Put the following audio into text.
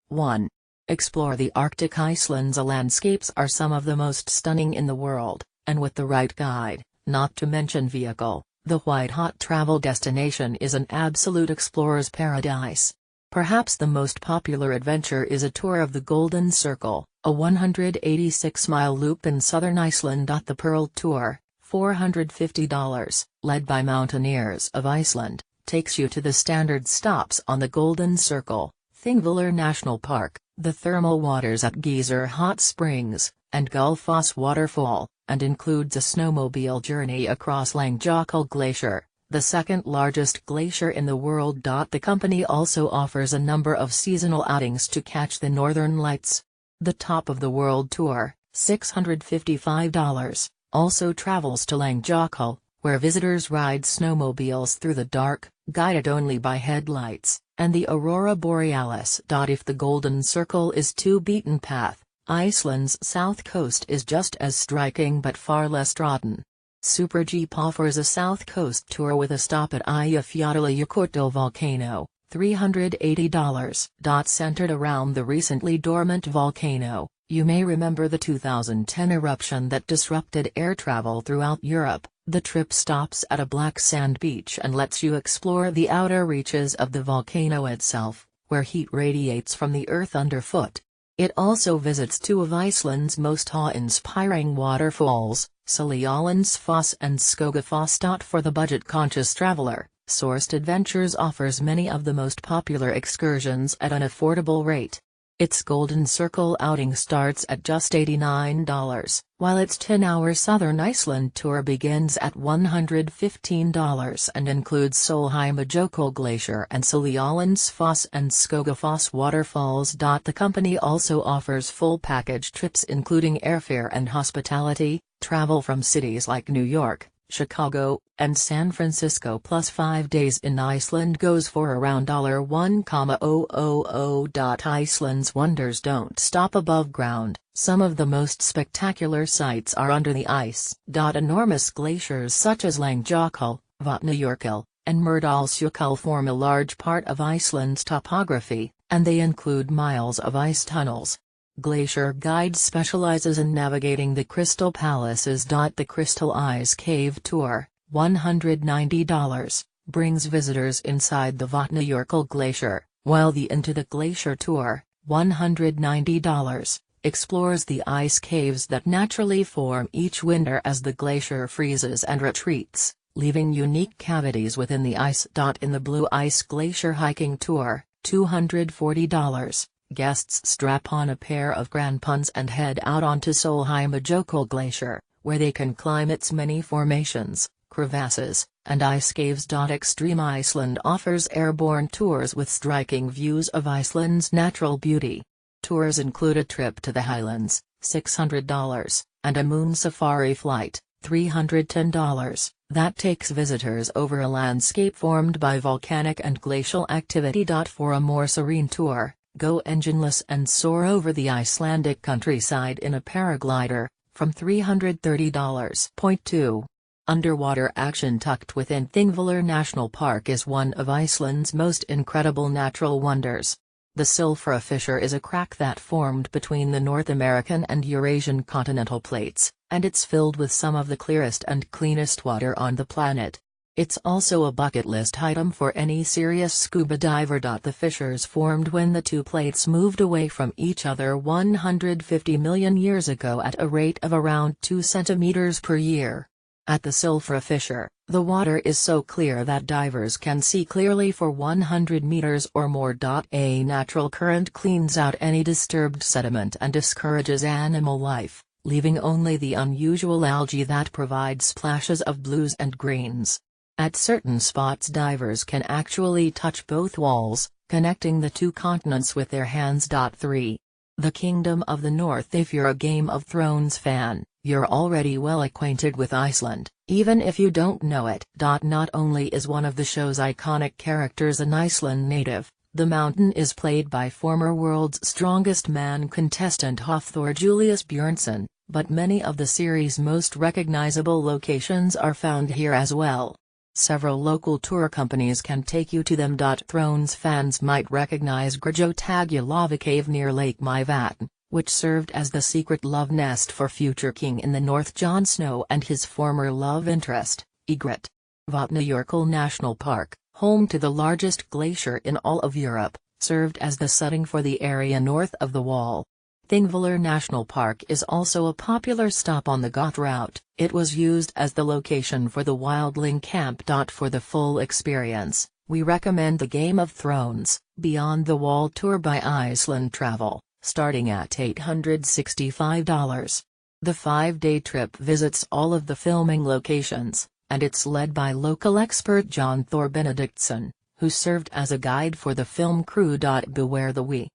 1. Explore the Arctic. Iceland's landscapes are some of the most stunning in the world, and with the right guide, not to mention vehicle, the white-hot travel destination is an absolute explorer's paradise. Perhaps the most popular adventure is a tour of the Golden Circle, a 186-mile loop in southern Iceland. The Pearl Tour, $450, led by mountaineers of Iceland, takes you to the standard stops on the Golden Circle, Thingvellir National Park, the thermal waters at Geyser Hot Springs, and Gullfoss Waterfall, and includes a snowmobile journey across Langjökull Glacier, the second largest glacier in the world. The company also offers a number of seasonal outings to catch the northern lights. The Top of the World Tour, $655, also travels to Langjökull, where visitors ride snowmobiles through the dark, guided only by headlights, and the Aurora Borealis. If the Golden Circle is too beaten path, Iceland's south coast is just as striking but far less trodden. Superjeep offers a south coast tour with a stop at Eyjafjallajökull volcano, $380. Centered around the recently dormant volcano, you may remember the 2010 eruption that disrupted air travel throughout Europe. The trip stops at a black sand beach and lets you explore the outer reaches of the volcano itself, where heat radiates from the earth underfoot. It also visits two of Iceland's most awe-inspiring waterfalls, Seljalandsfoss and Skogafoss. For the budget-conscious traveler, Sourced Adventures offers many of the most popular excursions at an affordable rate. Its Golden Circle outing starts at just $89, while its 10-hour Southern Iceland tour begins at $115 and includes Sólheimajökull Glacier and Seljalandsfoss and Skogafoss waterfalls. The company also offers full package trips including airfare and hospitality, travel from cities like New York, Chicago, and San Francisco plus 5 days in Iceland goes for around $1,000. Iceland's wonders don't stop above ground. Some of the most spectacular sights are under the ice. Enormous glaciers such as Langjökull, Vatnajökull, and Mýrdalsjökull form a large part of Iceland's topography, and they include miles of ice tunnels. Glacier Guide specializes in navigating the Crystal Palaces. The Crystal Ice Cave Tour, $190, brings visitors inside the Vatnajökull Glacier, while the Into the Glacier Tour, $190, explores the ice caves that naturally form each winter as the glacier freezes and retreats, leaving unique cavities within the ice. In the Blue Ice Glacier Hiking Tour, $240. Guests strap on a pair of crampons and head out onto Sólheimajökull Glacier, where they can climb its many formations, crevasses, and ice caves. Extreme Iceland offers airborne tours with striking views of Iceland's natural beauty. Tours include a trip to the Highlands, $600, and a moon safari flight, $310, that takes visitors over a landscape formed by volcanic and glacial activity. For a more serene tour, go engineless and soar over the Icelandic countryside in a paraglider, from $330. 2. Underwater action. Tucked within Thingvellir National Park is one of Iceland's most incredible natural wonders. The Silfra Fissure is a crack that formed between the North American and Eurasian continental plates, and it's filled with some of the clearest and cleanest water on the planet. It's also a bucket list item for any serious scuba diver. The fissures formed when the two plates moved away from each other 150 million years ago at a rate of around 2 centimeters per year. At the Silfra Fissure, the water is so clear that divers can see clearly for 100 meters or more. A natural current cleans out any disturbed sediment and discourages animal life, leaving only the unusual algae that provides splashes of blues and greens. At certain spots divers can actually touch both walls, connecting the two continents with their hands. 3. The Kingdom of the North. If you're a Game of Thrones fan, you're already well acquainted with Iceland, even if you don't know it. Not only is one of the show's iconic characters an Iceland native, the Mountain is played by former World's Strongest Man contestant Hafþór Julius Björnsson, but many of the series' most recognizable locations are found here as well. Several local tour companies can take you to them. Thrones fans might recognize Grigotagulova Cave near Lake Myvatin, which served as the secret love nest for future king in the north Jon Snow and his former love interest, Ygritte. Vatnajökull National Park, home to the largest glacier in all of Europe, served as the setting for the area north of the Wall. Thingvellir National Park is also a popular stop on the Goth route. It was used as the location for the Wildling Camp. For the full experience, we recommend the Game of Thrones, Beyond the Wall tour by Iceland Travel, starting at $865. The 5-day trip visits all of the filming locations, and it's led by local expert John Thor Benedictson, who served as a guide for the film crew. Beware the Wee.